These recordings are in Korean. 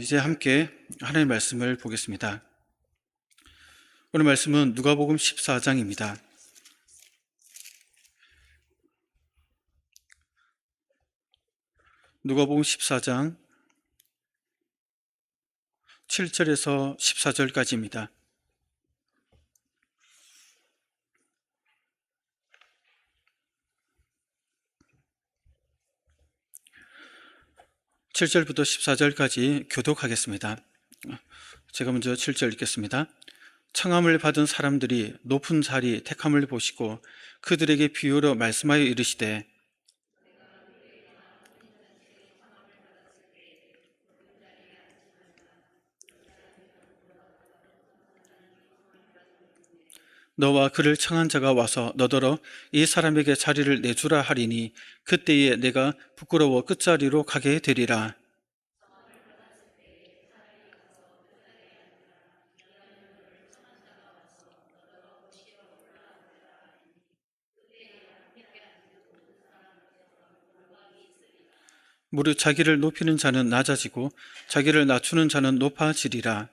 이제 함께 하나님의 말씀을 보겠습니다. 오늘 말씀은 누가복음 14장입니다. 누가복음 14장 7절에서 14절까지입니다. (7절부터) 14절까지 교독하겠습니다. 제가 먼저 7절 읽겠습니다. 청함을 받은 사람들이 높은 자리 택함을 보시고 그들에게 비유로 말씀하여 이르시되, 너와 그를 청한 자가 와서 너더러 이 사람에게 자리를 내주라 하리니 그때에 내가 부끄러워 끝자리로 가게 되리라. 무릇 자기를 높이는 자는 낮아지고 자기를 낮추는 자는 높아지리라.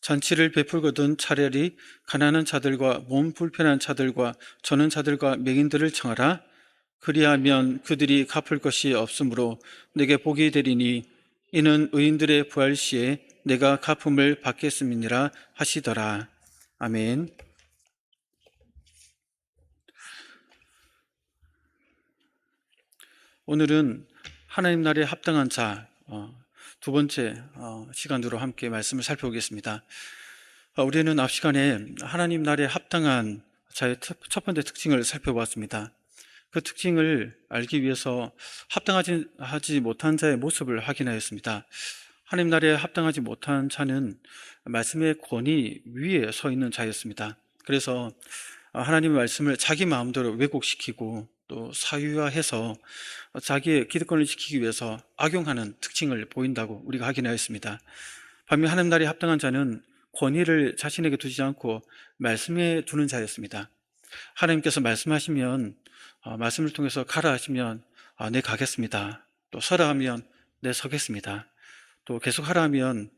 잔치를 베풀거든 차라리 가난한 자들과 몸 불편한 자들과 저는 자들과 맹인들을 청하라. 그리하면 그들이 갚을 것이 없으므로 내게 복이 되리니 이는 의인들의 부활 시에 내가 갚음을 받겠음이니라 하시더라. 아멘. 오늘은 하나님 나라에 합당한 자 두 번째 시간으로 함께 말씀을 살펴보겠습니다. 우리는 앞 시간에 하나님 나라에 합당한 자의 첫 번째 특징을 살펴보았습니다. 그 특징을 알기 위해서 합당하지 못한 자의 모습을 확인하였습니다. 하나님 나라에 합당하지 못한 자는 말씀의 권위 위에 서 있는 자였습니다. 그래서 하나님의 말씀을 자기 마음대로 왜곡시키고 또 사유화해서 자기의 기득권을 지키기 위해서 악용하는 특징을 보인다고 우리가 확인하였습니다. 반면 하나님 나라에 합당한 자는 권위를 자신에게 두지 않고 말씀에 두는 자였습니다. 하나님께서 말씀하시면 말씀을 통해서 가라 하시면 네 가겠습니다. 또 서라 하면 네 서겠습니다. 또 계속 하라 하면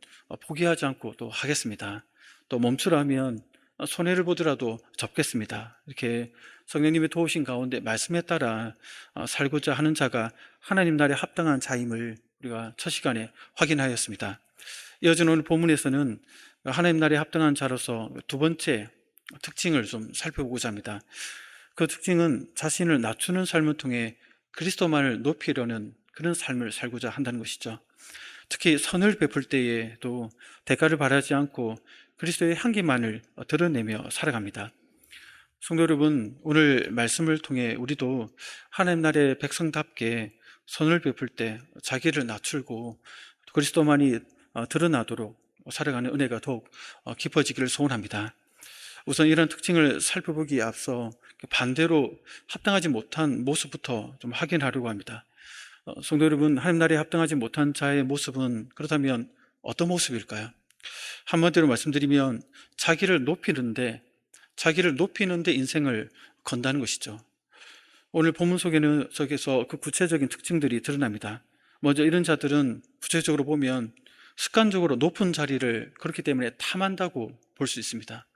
포기하지 않고 또 하겠습니다. 또 멈추라 하면 손해를 보더라도 접겠습니다. 이렇게 성령님의 도우신 가운데 말씀에 따라 살고자 하는 자가 하나님 나라에 합당한 자임을 우리가 첫 시간에 확인하였습니다. 이어진 오늘 본문에서는 하나님 나라에 합당한 자로서 두 번째 특징을 좀 살펴보고자 합니다. 그 특징은 자신을 낮추는 삶을 통해 그리스도만을 높이려는 그런 삶을 살고자 한다는 것이죠. 특히 선을 베풀 때에도 대가를 바라지 않고 그리스도의 향기만을 드러내며 살아갑니다. 성도 여러분, 오늘 말씀을 통해 우리도 하나님 나라의 백성답게 선을 베풀 때 자기를 낮추고 그리스도만이 드러나도록 살아가는 은혜가 더욱 깊어지기를 소원합니다. 우선 이런 특징을 살펴보기에 앞서 반대로 합당하지 못한 모습부터 좀 확인하려고 합니다. 성도 여러분, 하나님 나라에 합당하지 못한 자의 모습은 그렇다면 어떤 모습일까요? 한마디로 말씀드리면 자기를 높이는데 인생을 건다는 것이죠. 오늘 본문 속에서 그 구체적인 특징들이 드러납니다. 먼저 이런 자들은 구체적으로 보면 습관적으로 높은 자리를 그렇기 때문에 탐한다고 볼 수 있습니다.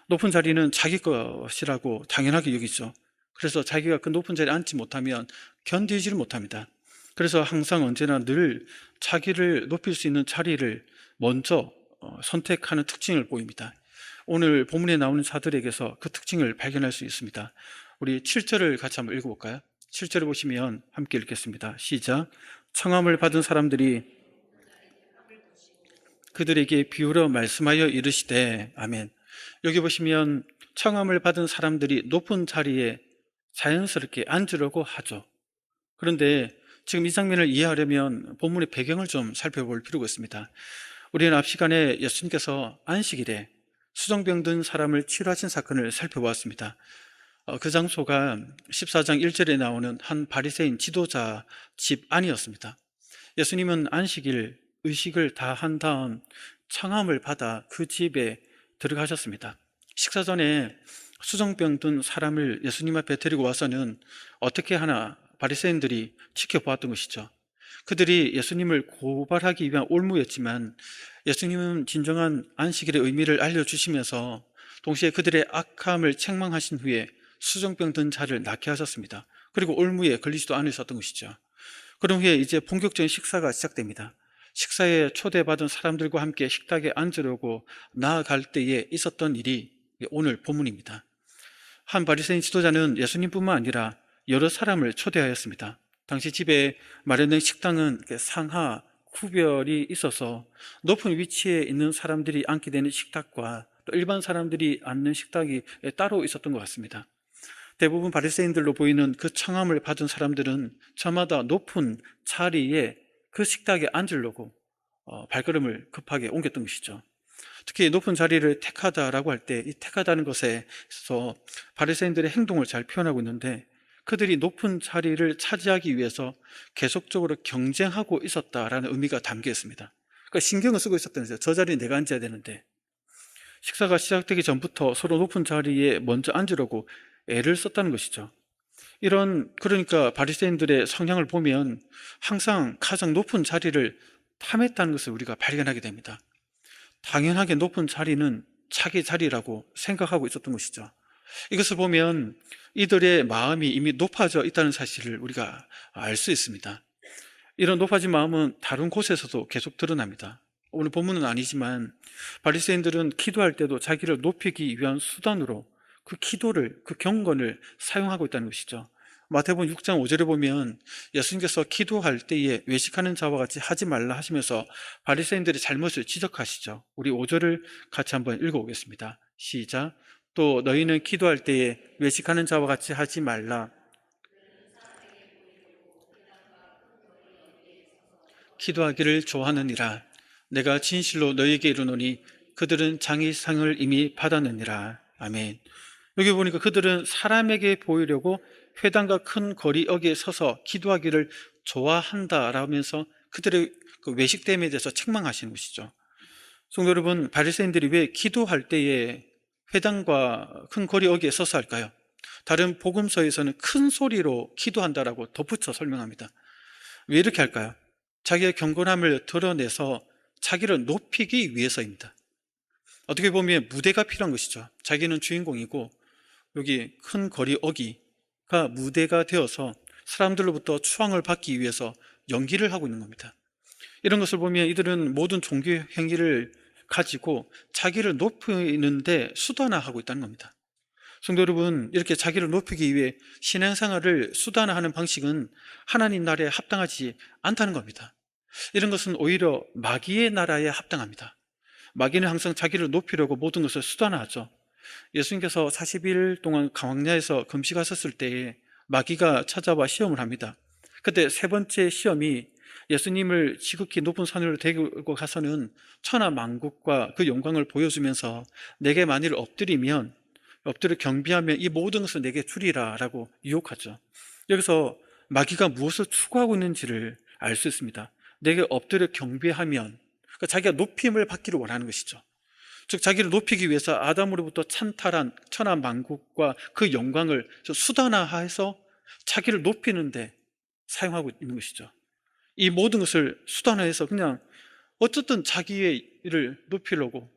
높은 자리는 자기 것이라고 당연하게 여기죠. 그래서 자기가 그 높은 자리에 앉지 못하면 견디지를 못합니다. 그래서 항상 언제나 늘 자기를 높일 수 있는 자리를 먼저 선택하는 특징을 보입니다. 오늘 본문에 나오는 자들에게서 그 특징을 발견할 수 있습니다. 우리 7절을 같이 한번 읽어볼까요? 7절을 보시면 함께 읽겠습니다. 시작. 청함을 받은 사람들이 그들에게 비유로 말씀하여 이르시되, 아멘. 여기 보시면 청함을 받은 사람들이 높은 자리에 자연스럽게 앉으려고 하죠. 그런데 지금 이 장면을 이해하려면 본문의 배경을 좀 살펴볼 필요가 있습니다. 우리는 앞 시간에 예수님께서 안식일에 수정병 든 사람을 치료하신 사건을 살펴보았습니다. 그 장소가 14장 1절에 나오는 한 바리새인 지도자 집 안이었습니다. 예수님은 안식일 의식을 다 한 다음 청함을 받아 그 집에 들어가셨습니다. 식사 전에 수정병 든 사람을 예수님 앞에 데리고 와서는 어떻게 하나 바리새인들이 지켜보았던 것이죠. 그들이 예수님을 고발하기 위한 올무였지만 예수님은 진정한 안식일의 의미를 알려주시면서 동시에 그들의 악함을 책망하신 후에 수정병 든 자를 낫게 하셨습니다. 그리고 올무에 걸리지도 않으셨던 것이죠. 그런 후에 이제 본격적인 식사가 시작됩니다. 식사에 초대받은 사람들과 함께 식탁에 앉으려고 나아갈 때에 있었던 일이 오늘 본문입니다. 한 바리새인 지도자는 예수님뿐만 아니라 여러 사람을 초대하였습니다. 당시 집에 마련된 식당은 상하 구별이 있어서 높은 위치에 있는 사람들이 앉게 되는 식탁과 또 일반 사람들이 앉는 식탁이 따로 있었던 것 같습니다. 대부분 바리새인들로 보이는 그 청함을 받은 사람들은 저마다 높은 자리에 그 식탁에 앉으려고 발걸음을 급하게 옮겼던 것이죠. 특히 높은 자리를 택하다라고 할 때 이 택하다는 것에 있어서 바리새인들의 행동을 잘 표현하고 있는데, 그들이 높은 자리를 차지하기 위해서 계속적으로 경쟁하고 있었다라는 의미가 담겨 있습니다. 그러니까 신경을 쓰고 있었다는 거죠. 저 자리에 내가 앉아야 되는데, 식사가 시작되기 전부터 서로 높은 자리에 먼저 앉으려고 애를 썼다는 것이죠. 그러니까 바리새인들의 성향을 보면 항상 가장 높은 자리를 탐했다는 것을 우리가 발견하게 됩니다. 당연하게 높은 자리는 자기 자리라고 생각하고 있었던 것이죠. 이것을 보면 이들의 마음이 이미 높아져 있다는 사실을 우리가 알 수 있습니다. 이런 높아진 마음은 다른 곳에서도 계속 드러납니다. 오늘 본문은 아니지만 바리새인들은 기도할 때도 자기를 높이기 위한 수단으로 그 기도를, 그 경건을 사용하고 있다는 것이죠. 마태복음 6장 5절에 보면 예수님께서 기도할 때에 외식하는 자와 같이 하지 말라 하시면서 바리새인들의 잘못을 지적하시죠. 우리 5절을 같이 한번 읽어보겠습니다. 시작. 또 너희는 기도할 때에 외식하는 자와 같이 하지 말라. 기도하기를 좋아하느니라. 내가 진실로 너희에게 이르노니 그들은 장의상을 이미 받았느니라. 아멘. 여기 보니까 그들은 사람에게 보이려고 회당과 큰 거리 어귀에 서서 기도하기를 좋아한다라면서 그들의 그 외식됨에 대해서 책망하시는 것이죠. 성도 여러분, 바리새인들이 왜 기도할 때에 회당과 큰 거리 어귀에 서서 할까요? 다른 복음서에서는 큰 소리로 기도한다라고 덧붙여 설명합니다. 왜 이렇게 할까요? 자기의 경건함을 드러내서 자기를 높이기 위해서입니다. 어떻게 보면 무대가 필요한 것이죠. 자기는 주인공이고 여기 큰 거리 어귀가 무대가 되어서 사람들로부터 추앙을 받기 위해서 연기를 하고 있는 겁니다. 이런 것을 보면 이들은 모든 종교 행위를 가지고 자기를 높이는데 수단화하고 있다는 겁니다. 성도 여러분, 이렇게 자기를 높이기 위해 신앙생활을 수단화하는 방식은 하나님 나라에 합당하지 않다는 겁니다. 이런 것은 오히려 마귀의 나라에 합당합니다. 마귀는 항상 자기를 높이려고 모든 것을 수단화하죠. 예수님께서 40일 동안 광야에서 금식하셨을 때에 마귀가 찾아와 시험을 합니다. 그때 세 번째 시험이 예수님을 지극히 높은 산으로 데리고 가서는 천하 만국과 그 영광을 보여주면서 내게 만일 엎드려 경배하면 이 모든 것을 내게 주리라 라고 유혹하죠. 여기서 마귀가 무엇을 추구하고 있는지를 알 수 있습니다. 내게 엎드려 경배하면, 그러니까 자기가 높임을 받기를 원하는 것이죠. 즉 자기를 높이기 위해서 아담으로부터 찬탈한 천하 만국과 그 영광을 수단화해서 자기를 높이는데 사용하고 있는 것이죠. 이 모든 것을 수단화해서 그냥 어쨌든 자기의 일을 높이려고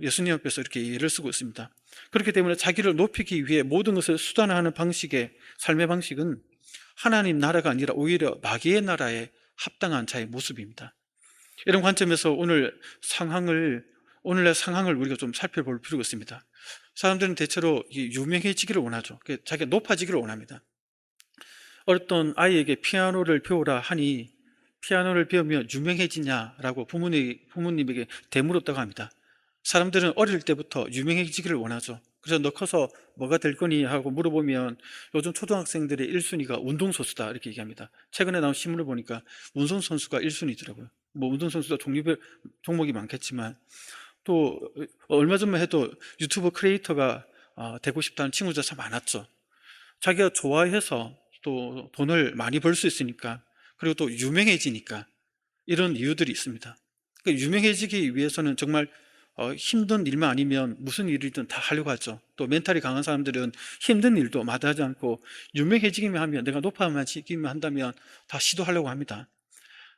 예수님 앞에서 이렇게 예를 쓰고 있습니다. 그렇기 때문에 자기를 높이기 위해 모든 것을 수단화하는 방식의 삶의 방식은 하나님 나라가 아니라 오히려 마귀의 나라에 합당한 자의 모습입니다. 이런 관점에서 오늘날 상황을 우리가 좀 살펴볼 필요가 있습니다. 사람들은 대체로 유명해지기를 원하죠. 자기가 높아지기를 원합니다. 어떤 아이에게 피아노를 배우라 하니 피아노를 배우면 유명해지냐라고 부모님에게 되물었다고 합니다. 사람들은 어릴 때부터 유명해지기를 원하죠. 그래서 너 커서 뭐가 될 거니 하고 물어보면 요즘 초등학생들의 1순위가 운동선수다 이렇게 얘기합니다. 최근에 나온 신문을 보니까 운동선수가 1순위더라고요. 뭐 운동선수도 종류별 종목이 많겠지만 또 얼마 전만 해도 유튜브 크리에이터가 되고 싶다는 친구들 참 많았죠. 자기가 좋아해서 또 돈을 많이 벌 수 있으니까, 그리고 또 유명해지니까 이런 이유들이 있습니다. 그러니까 유명해지기 위해서는 정말 힘든 일만 아니면 무슨 일이든 다 하려고 하죠. 또 멘탈이 강한 사람들은 힘든 일도 마다하지 않고 유명해지기만 하면, 내가 높아지기만 한다면 다 시도하려고 합니다.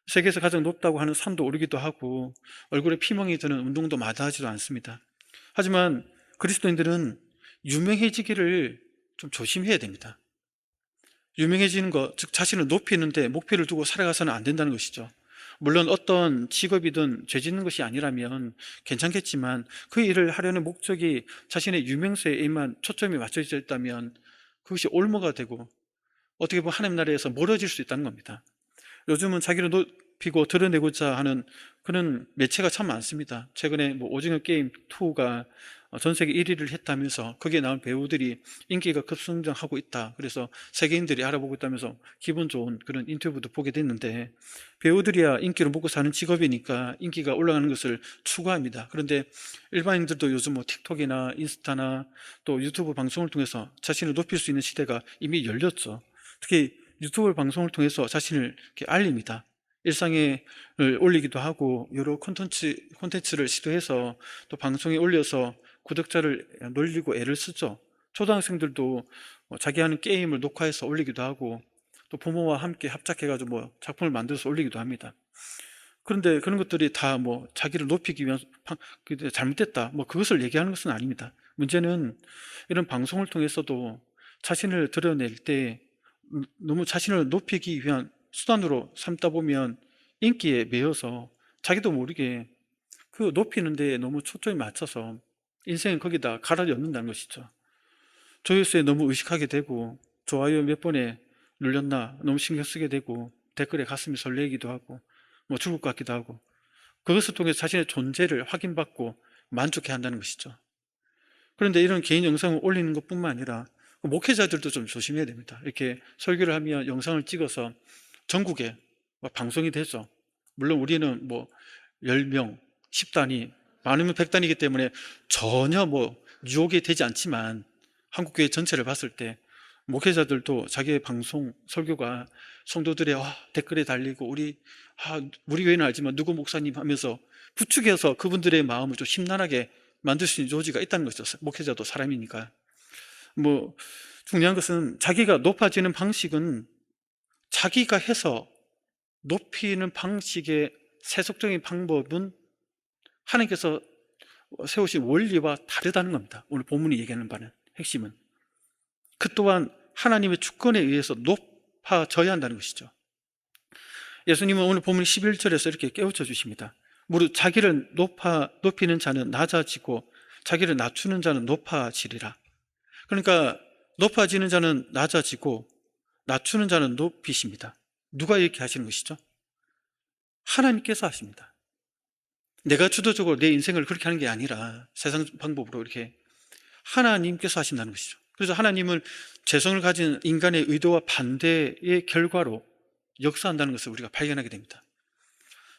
세계에서 가장 높다고 하는 산도 오르기도 하고 얼굴에 피멍이 드는 운동도 마다하지도 않습니다. 하지만 그리스도인들은 유명해지기를 좀 조심해야 됩니다. 유명해지는 것, 즉 자신을 높이는데 목표를 두고 살아가서는 안 된다는 것이죠. 물론 어떤 직업이든 죄 짓는 것이 아니라면 괜찮겠지만 그 일을 하려는 목적이 자신의 유명세에만 초점이 맞춰져 있다면 그것이 올무가 되고 어떻게 보면 하나님 나라에서 멀어질 수 있다는 겁니다. 요즘은 자기를 높이고 드러내고자 하는 그런 매체가 참 많습니다. 최근에 오징어 게임 2가 전 세계 1위를 했다면서 거기에 나온 배우들이 인기가 급성장하고 있다. 그래서 세계인들이 알아보고 있다면서 기분 좋은 그런 인터뷰도 보게 됐는데, 배우들이야 인기를 먹고 사는 직업이니까 인기가 올라가는 것을 추구합니다. 그런데 일반인들도 요즘 틱톡이나 인스타나 또 유튜브 방송을 통해서 자신을 높일 수 있는 시대가 이미 열렸죠. 특히 유튜브 방송을 통해서 자신을 이렇게 알립니다. 일상을 올리기도 하고 여러 콘텐츠를 시도해서 또 방송에 올려서 구독자를 놀리고 애를 쓰죠. 초등학생들도 자기 하는 게임을 녹화해서 올리기도 하고 또 부모와 함께 합작해가지고 작품을 만들어서 올리기도 합니다. 그런데 그런 것들이 다 자기를 높이기 위한 잘못됐다 그것을 얘기하는 것은 아닙니다. 문제는 이런 방송을 통해서도 자신을 드러낼 때 너무 자신을 높이기 위한 수단으로 삼다 보면 인기에 매여서 자기도 모르게 그 높이는 데에 너무 초점이 맞춰서 인생은 거기다 갈아넣는다는 것이죠. 조회수에 너무 의식하게 되고 좋아요 몇 번에 눌렸나 너무 신경 쓰게 되고 댓글에 가슴이 설레기도 하고 죽을 것 같기도 하고, 그것을 통해 자신의 존재를 확인받고 만족해야 한다는 것이죠. 그런데 이런 개인 영상을 올리는 것뿐만 아니라 목회자들도 좀 조심해야 됩니다. 이렇게 설교를 하면 영상을 찍어서 전국에 방송이 되죠. 물론 우리는 10명, 10단위, 많으면 100단위이기 때문에 전혀 유혹이 되지 않지만 한국교회 전체를 봤을 때 목회자들도 자기의 방송, 설교가 성도들의 댓글에 달리고 우리 교회는 알지만 누구 목사님 하면서 부추겨서 그분들의 마음을 좀 심란하게 만들 수 있는 요지가 있다는 것이죠. 목회자도 사람이니까. 중요한 것은 자기가 높아지는 방식은 자기가 해서 높이는 방식의 세속적인 방법은 하나님께서 세우신 원리와 다르다는 겁니다. 오늘 본문이 얘기하는 바는 핵심은 그 또한 하나님의 주권에 의해서 높아져야 한다는 것이죠. 예수님은 오늘 본문 11절에서 이렇게 깨우쳐 주십니다. 무릇 자기를 높이는 자는 낮아지고 자기를 낮추는 자는 높아지리라. 그러니까 높아지는 자는 낮아지고 낮추는 자는 높이십니다. 누가 이렇게 하시는 것이죠? 하나님께서 하십니다. 내가 주도적으로 내 인생을 그렇게 하는 게 아니라 세상 방법으로 이렇게 하나님께서 하신다는 것이죠. 그래서 하나님은 죄성을 가진 인간의 의도와 반대의 결과로 역사한다는 것을 우리가 발견하게 됩니다.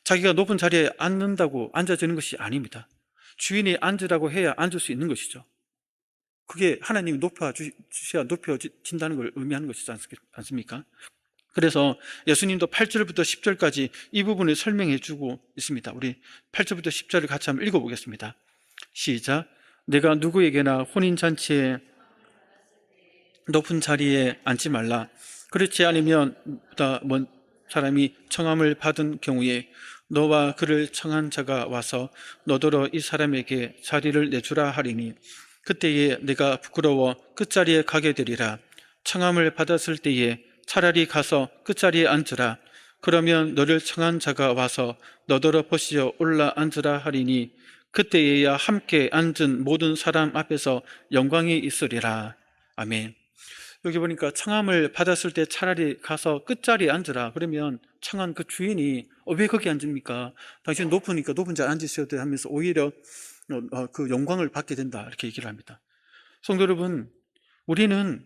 자기가 높은 자리에 앉는다고 앉아지는 것이 아닙니다. 주인이 앉으라고 해야 앉을 수 있는 것이죠. 그게 하나님이 높여주셔야 높여진다는 걸 의미하는 것이지 않습니까? 그래서 예수님도 8절부터 10절까지 이 부분을 설명해 주고 있습니다. 우리 8절부터 10절을 같이 한번 읽어보겠습니다. 시작. 내가 누구에게나 혼인잔치에 높은 자리에 앉지 말라. 그렇지 않으면 보다 먼 사람이 청함을 받은 경우에 너와 그를 청한 자가 와서 너더러 이 사람에게 자리를 내주라 하리니 그때에 내가 부끄러워 끝자리에 가게 되리라. 청함을 받았을 때에 차라리 가서 끝자리에 앉으라. 그러면 너를 청한 자가 와서 너더러 보시어 올라 앉으라 하리니 그때에야 함께 앉은 모든 사람 앞에서 영광이 있으리라. 아멘. 여기 보니까 청함을 받았을 때 차라리 가서 끝자리에 앉으라. 그러면 청한 그 주인이 왜 거기 앉습니까? 당신 높으니까 높은 자리에 앉으셔야 돼 하면서 오히려 그 영광을 받게 된다, 이렇게 얘기를 합니다. 성도 여러분, 우리는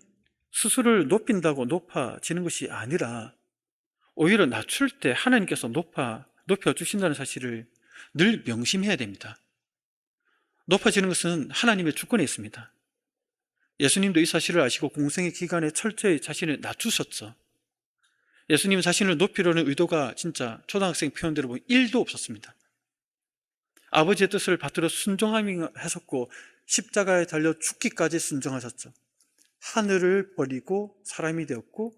스스로를 높인다고 높아지는 것이 아니라 오히려 낮출 때 하나님께서 높여주신다는 사실을 늘 명심해야 됩니다. 높아지는 것은 하나님의 주권에 있습니다. 예수님도 이 사실을 아시고 공생의 기간에 철저히 자신을 낮추셨죠. 예수님 자신을 높이려는 의도가 진짜 초등학생 표현대로 보면 1도 없었습니다. 아버지의 뜻을 받들어 순종하셨고 십자가에 달려 죽기까지 순종하셨죠. 하늘을 버리고 사람이 되었고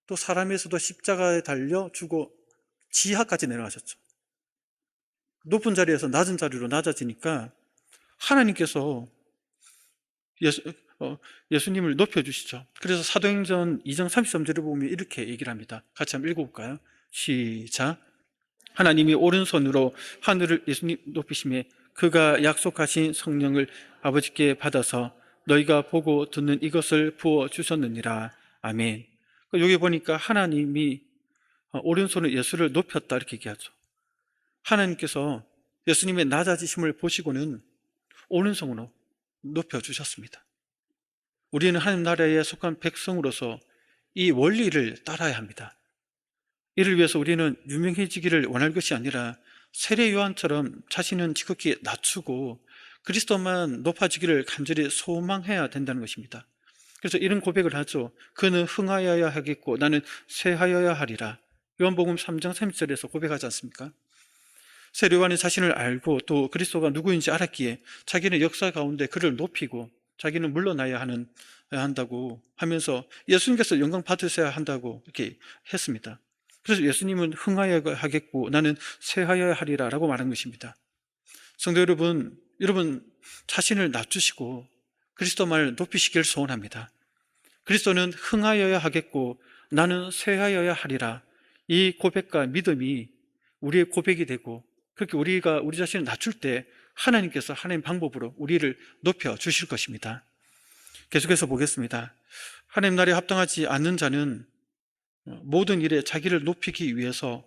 또 사람에서도 십자가에 달려 죽어 지하까지 내려가셨죠. 높은 자리에서 낮은 자리로 낮아지니까 하나님께서 예수님을 높여주시죠. 그래서 사도행전 2장 33절을 보면 이렇게 얘기를 합니다. 같이 한번 읽어볼까요? 시작. 하나님이 오른손으로 하늘을 예수님 높이심에 그가 약속하신 성령을 아버지께 받아서 너희가 보고 듣는 이것을 부어주셨느니라. 아멘. 여기 보니까 하나님이 오른손으로 예수를 높였다 이렇게 얘기하죠. 하나님께서 예수님의 낮아지심을 보시고는 오른손으로 높여주셨습니다. 우리는 하나님 나라에 속한 백성으로서 이 원리를 따라야 합니다. 이를 위해서 우리는 유명해지기를 원할 것이 아니라 세례 요한처럼 자신은 지극히 낮추고 그리스도만 높아지기를 간절히 소망해야 된다는 것입니다. 그래서 이런 고백을 하죠. 그는 흥하여야 하겠고 나는 쇠하여야 하리라. 요한복음 3장 30절에서 고백하지 않습니까? 세례 요한이 자신을 알고 또 그리스도가 누구인지 알았기에 자기는 역사 가운데 그를 높이고 자기는 물러나야 한다고 하면서 예수님께서 영광 받으셔야 한다고 이렇게 했습니다. 그래서 예수님은 흥하여야 하겠고 나는 쇠하여야 하리라 라고 말한 것입니다. 성도 여러분 자신을 낮추시고 그리스도만을 높이시길 소원합니다. 그리스도는 흥하여야 하겠고 나는 쇠하여야 하리라. 이 고백과 믿음이 우리의 고백이 되고 그렇게 우리가 우리 자신을 낮출 때 하나님께서 하나님 방법으로 우리를 높여 주실 것입니다. 계속해서 보겠습니다. 하나님 나라에 합당하지 않는 자는 모든 일에 자기를 높이기 위해서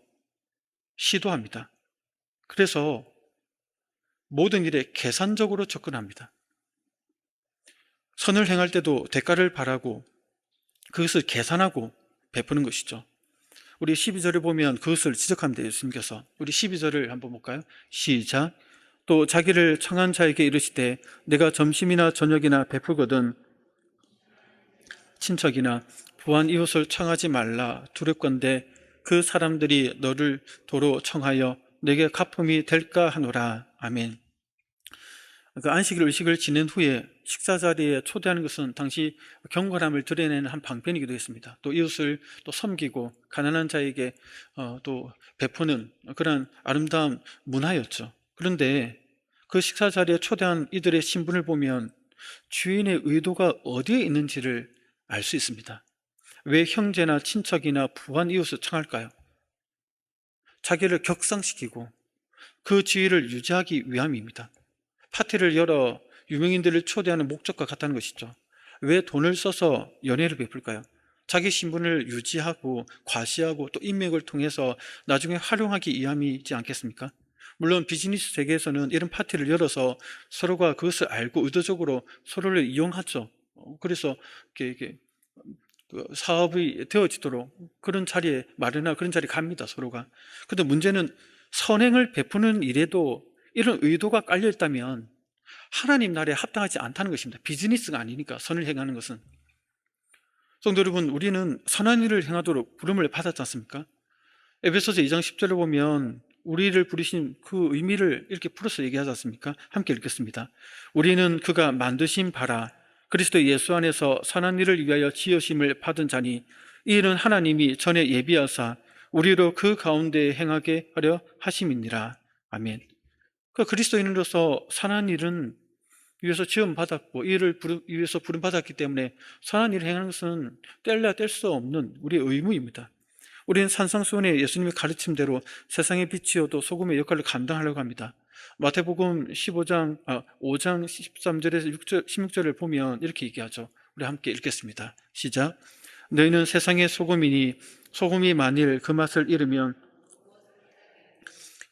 시도합니다. 그래서 모든 일에 계산적으로 접근합니다. 선을 행할 때도 대가를 바라고 그것을 계산하고 베푸는 것이죠. 우리 12절을 보면 그것을 지적합니다. 예수님께서. 우리 12절을 한번 볼까요? 시작. 또 자기를 청한 자에게 이르시되 내가 점심이나 저녁이나 베풀거든 친척이나 부한 이웃을 청하지 말라 두렵건대 그 사람들이 너를 도로 청하여 내게 갚음이 될까 하노라. 아멘. 그 안식일 의식을 지낸 후에 식사 자리에 초대하는 것은 당시 경건함을 드러내는 한 방편이기도 했습니다. 또 이웃을 또 섬기고 가난한 자에게 또 베푸는 그런 아름다운 문화였죠. 그런데 그 식사 자리에 초대한 이들의 신분을 보면 주인의 의도가 어디에 있는지를 알 수 있습니다. 왜 형제나 친척이나 부한 이웃을 청할까요? 자기를 격상시키고 그 지위를 유지하기 위함입니다. 파티를 열어 유명인들을 초대하는 목적과 같다는 것이죠. 왜 돈을 써서 연회를 베풀까요? 자기 신분을 유지하고 과시하고 또 인맥을 통해서 나중에 활용하기 위함이지 않겠습니까? 물론 비즈니스 세계에서는 이런 파티를 열어서 서로가 그것을 알고 의도적으로 서로를 이용하죠. 그래서 이렇게 사업이 되어지도록 그런 자리에 마련하고 그런 자리에 갑니다, 서로가. 그런데 문제는 선행을 베푸는 일에도 이런 의도가 깔려 있다면 하나님 나라에 합당하지 않다는 것입니다. 비즈니스가 아니니까 선을 행하는 것은. 성도 여러분, 우리는 선한 일을 행하도록 부름을 받았지 않습니까? 에베소서 2장 10절을 보면 우리를 부르신 그 의미를 이렇게 풀어서 얘기하지 않습니까? 함께 읽겠습니다. 우리는 그가 만드신 바라 그리스도 예수 안에서 선한 일을 위하여 지으심을 받은 자니 이 일은 하나님이 전에 예비하사 우리로 그 가운데 행하게 하려 하심이니라. 아멘. 그 그리스도인으로서 선한 일은 위해서 지음받았고 이 일을 위해서 부름받았기 때문에 선한 일을 행하는 것은 뗄래야 뗄 수 없는 우리의 의무입니다. 우리는 산상수훈의 예수님의 가르침대로 세상의 빛이어도 소금의 역할을 감당하려고 합니다. 마태복음 5장 13절에서 16절을 보면 이렇게 얘기하죠. 우리 함께 읽겠습니다. 시작. 너희는 세상의 소금이니 소금이 만일 그 맛을 잃으면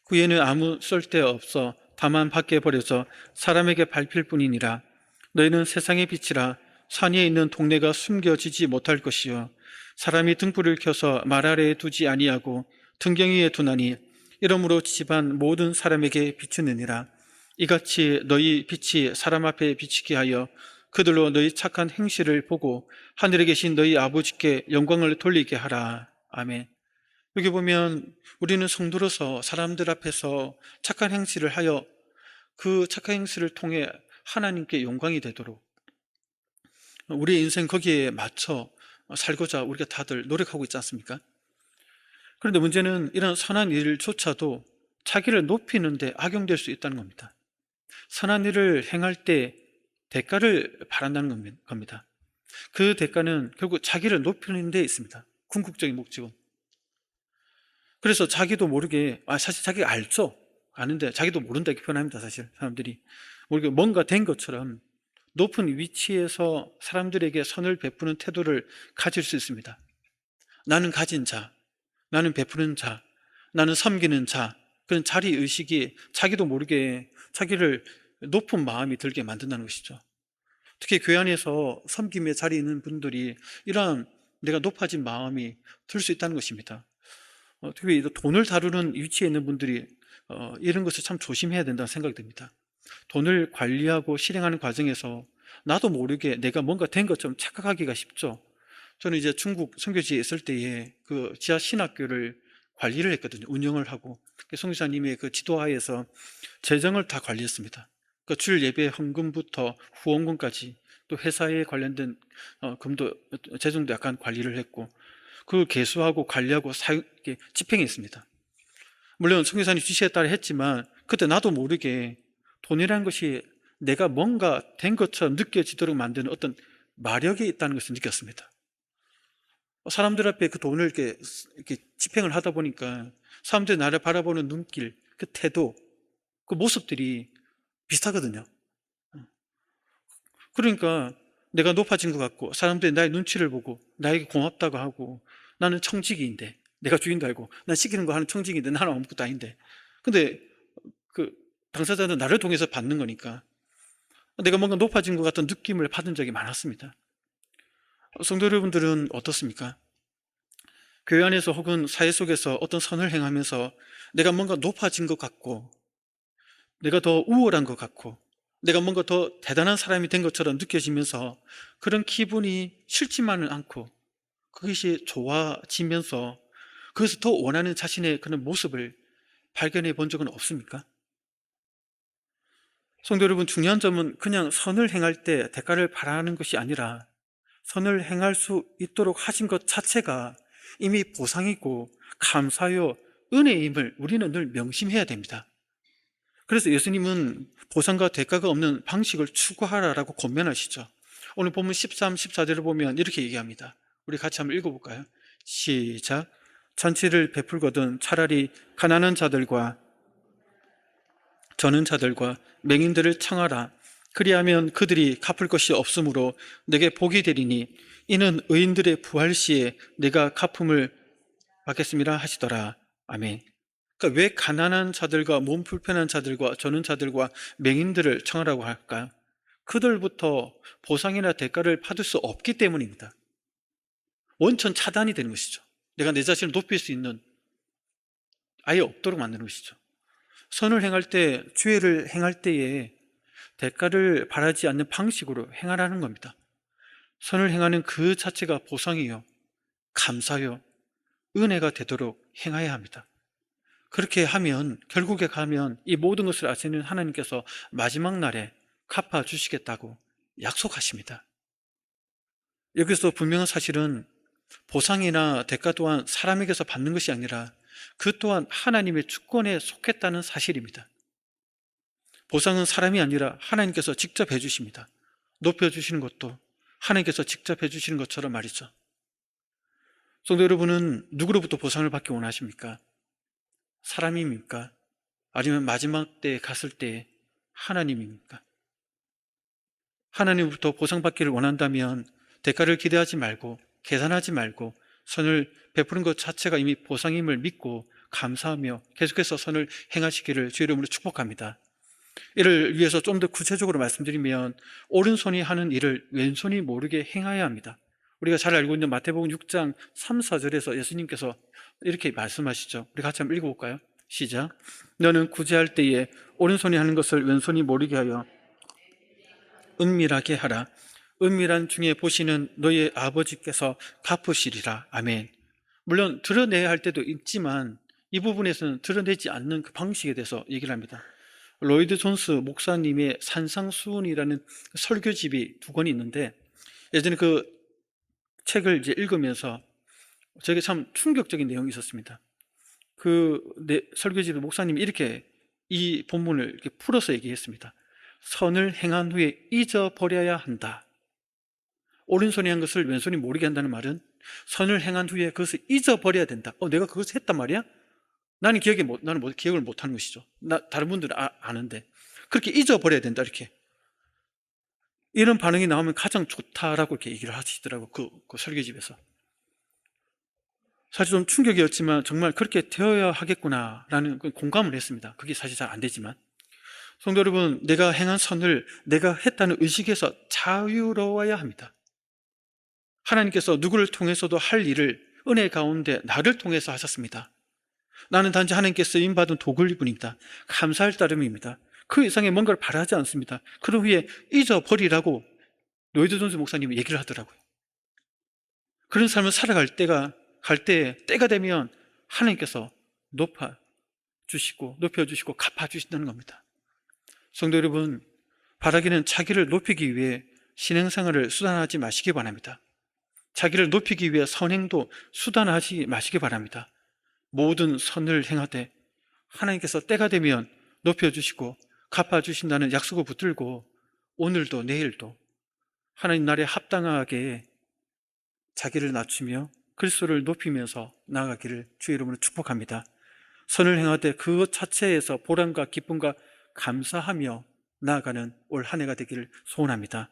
그에는 아무 쓸데없어 다만 밖에 버려져 사람에게 밟힐 뿐이니라. 너희는 세상의 빛이라. 산 위에 있는 동네가 숨겨지지 못할 것이요 사람이 등불을 켜서 말 아래에 두지 아니하고 등경 위에 두나니 이러므로 집안 모든 사람에게 비추느니라. 이같이 너희 빛이 사람 앞에 비치게 하여 그들로 너희 착한 행실을 보고 하늘에 계신 너희 아버지께 영광을 돌리게 하라. 아멘. 여기 보면 우리는 성도로서 사람들 앞에서 착한 행실을 하여 그 착한 행실을 통해 하나님께 영광이 되도록 우리의 인생 거기에 맞춰 살고자 우리가 다들 노력하고 있지 않습니까? 그런데 문제는 이런 선한 일조차도 자기를 높이는 데 악용될 수 있다는 겁니다. 선한 일을 행할 때 대가를 바란다는 겁니다. 그 대가는 결국 자기를 높이는 데 있습니다. 궁극적인 목적은. 그래서 자기도 모르게, 사실 자기가 알죠? 아는데 자기도 모른다 이렇게 표현합니다. 사실 사람들이 모르게 뭔가 된 것처럼 높은 위치에서 사람들에게 선을 베푸는 태도를 가질 수 있습니다. 나는 가진 자, 나는 베푸는 자, 나는 섬기는 자, 그런 자리의식이 자기도 모르게 자기를 높은 마음이 들게 만든다는 것이죠. 특히 교회 안에서 섬김의 자리에 있는 분들이 이러한 내가 높아진 마음이 들 수 있다는 것입니다. 특히 돈을 다루는 위치에 있는 분들이 이런 것을 참 조심해야 된다는 생각이 듭니다. 돈을 관리하고 실행하는 과정에서 나도 모르게 내가 뭔가 된 것처럼 착각하기가 쉽죠. 저는 이제 중국 선교지에 있을 때에 그 지하 신학교를 관리를 했거든요. 운영을 하고 선교사님의 그 지도하에서 재정을 다 관리했습니다. 그 주일 예배 헌금부터 후원금까지 또 회사에 관련된 금도 재정도 약간 관리를 했고 그 개수하고 관리하고 집행했습니다. 물론 선교사님 지시에 따라 했지만 그때 나도 모르게 돈이라는 것이 내가 뭔가 된 것처럼 느껴지도록 만드는 어떤 마력이 있다는 것을 느꼈습니다. 사람들 앞에 그 돈을 이렇게 집행을 하다 보니까 사람들이 나를 바라보는 눈길, 그 태도, 그 모습들이 비슷하거든요. 그러니까 내가 높아진 것 같고 사람들이 나의 눈치를 보고 나에게 고맙다고 하고 나는 청지기인데 내가 주인도 알고 난 시키는 거 하는 청지기인데 나는 아무것도 아닌데 근데 그 당사자는 나를 통해서 받는 거니까 내가 뭔가 높아진 것 같은 느낌을 받은 적이 많았습니다. 성도 여러분들은 어떻습니까? 교회 안에서 혹은 사회 속에서 어떤 선을 행하면서 내가 뭔가 높아진 것 같고 내가 더 우월한 것 같고 내가 뭔가 더 대단한 사람이 된 것처럼 느껴지면서 그런 기분이 싫지만은 않고 그것이 좋아지면서 그것을 더 원하는 자신의 그런 모습을 발견해 본 적은 없습니까? 성도 여러분, 중요한 점은 그냥 선을 행할 때 대가를 바라는 것이 아니라 선을 행할 수 있도록 하신 것 자체가 이미 보상이고 감사요 은혜임을 우리는 늘 명심해야 됩니다. 그래서 예수님은 보상과 대가가 없는 방식을 추구하라라고 권면하시죠. 오늘 본문 13, 14절을 보면 이렇게 얘기합니다. 우리 같이 한번 읽어볼까요? 시작. 잔치를 베풀거든 차라리 가난한 자들과 저는 자들과 맹인들을 청하라. 그리하면 그들이 갚을 것이 없으므로 내게 복이 되리니 이는 의인들의 부활 시에 내가 갚음을 받겠습니다 하시더라. 아멘. 그러니까 왜 가난한 자들과 몸 불편한 자들과 저는 자들과 맹인들을 청하라고 할까요? 그들부터 보상이나 대가를 받을 수 없기 때문입니다. 원천 차단이 되는 것이죠. 내가 내 자신을 높일 수 있는 아예 없도록 만드는 것이죠. 선을 행할 때, 죄를 행할 때에 대가를 바라지 않는 방식으로 행하라는 겁니다. 선을 행하는 그 자체가 보상이요, 감사요, 은혜가 되도록 행해야 합니다. 그렇게 하면 결국에 가면 이 모든 것을 아시는 하나님께서 마지막 날에 갚아주시겠다고 약속하십니다. 여기서 분명한 사실은 보상이나 대가 또한 사람에게서 받는 것이 아니라 그 또한 하나님의 주권에 속했다는 사실입니다. 보상은 사람이 아니라 하나님께서 직접 해주십니다. 높여주시는 것도 하나님께서 직접 해주시는 것처럼 말이죠. 성도 여러분은 누구로부터 보상을 받기 원하십니까? 사람입니까? 아니면 마지막 때에 갔을 때 하나님입니까? 하나님부터 보상받기를 원한다면 대가를 기대하지 말고 계산하지 말고 선을 베푸는 것 자체가 이미 보상임을 믿고 감사하며 계속해서 선을 행하시기를 주의 이름으로 축복합니다. 이를 위해서 좀 더 구체적으로 말씀드리면 오른손이 하는 일을 왼손이 모르게 행해야 합니다. 우리가 잘 알고 있는 마태복음 6장 3, 4절에서 예수님께서 이렇게 말씀하시죠. 우리 같이 한번 읽어볼까요? 시작. 너는 구제할 때에 오른손이 하는 것을 왼손이 모르게 하여 은밀하게 하라. 은밀한 중에 보시는 너의 아버지께서 갚으시리라. 아멘. 물론 드러내야 할 때도 있지만 이 부분에서는 드러내지 않는 그 방식에 대해서 얘기를 합니다. 로이드 존스 목사님의 산상수훈이라는 설교집이 두 권이 있는데, 예전에 그 책을 이제 읽으면서 저게 참 충격적인 내용이 있었습니다. 그 설교집의 목사님이 이렇게 이 본문을 이렇게 풀어서 얘기했습니다. 선을 행한 후에 잊어버려야 한다. 오른손이 한 것을 왼손이 모르게 한다는 말은 선을 행한 후에 그것을 잊어버려야 된다. 내가 그것을 했단 말이야? 나는 기억을 못하는 것이죠. 다른 분들은 아는데. 그렇게 잊어버려야 된다, 이렇게. 이런 반응이 나오면 가장 좋다라고 이렇게 얘기를 하시더라고요. 그 설교집에서. 사실 좀 충격이었지만 정말 그렇게 되어야 하겠구나라는 공감을 했습니다. 그게 사실 잘 안 되지만. 성도 여러분, 내가 행한 선을 내가 했다는 의식에서 자유로워야 합니다. 하나님께서 누구를 통해서도 할 일을 은혜 가운데 나를 통해서 하셨습니다. 나는 단지 하나님께 쓰임받은 도구일 뿐입니다. 감사할 따름입니다. 그 이상의 뭔가를 바라지 않습니다. 그런 후에 잊어버리라고 로이드 존스 목사님이 얘기를 하더라고요. 그런 삶을 살아갈 때가 되면 하나님께서 높여주시고 갚아주신다는 겁니다. 성도 여러분, 바라기는 자기를 높이기 위해 신앙생활을 수단하지 마시기 바랍니다. 자기를 높이기 위해 선행도 수단하지 마시기 바랍니다. 모든 선을 행하되 하나님께서 때가 되면 높여주시고 갚아주신다는 약속을 붙들고 오늘도 내일도 하나님 나라에 합당하게 자기를 낮추며 그리스도를 높이면서 나아가기를 주의 이름으로 축복합니다. 선을 행하되 그것 자체에서 보람과 기쁨과 감사하며 나아가는 올 한 해가 되기를 소원합니다.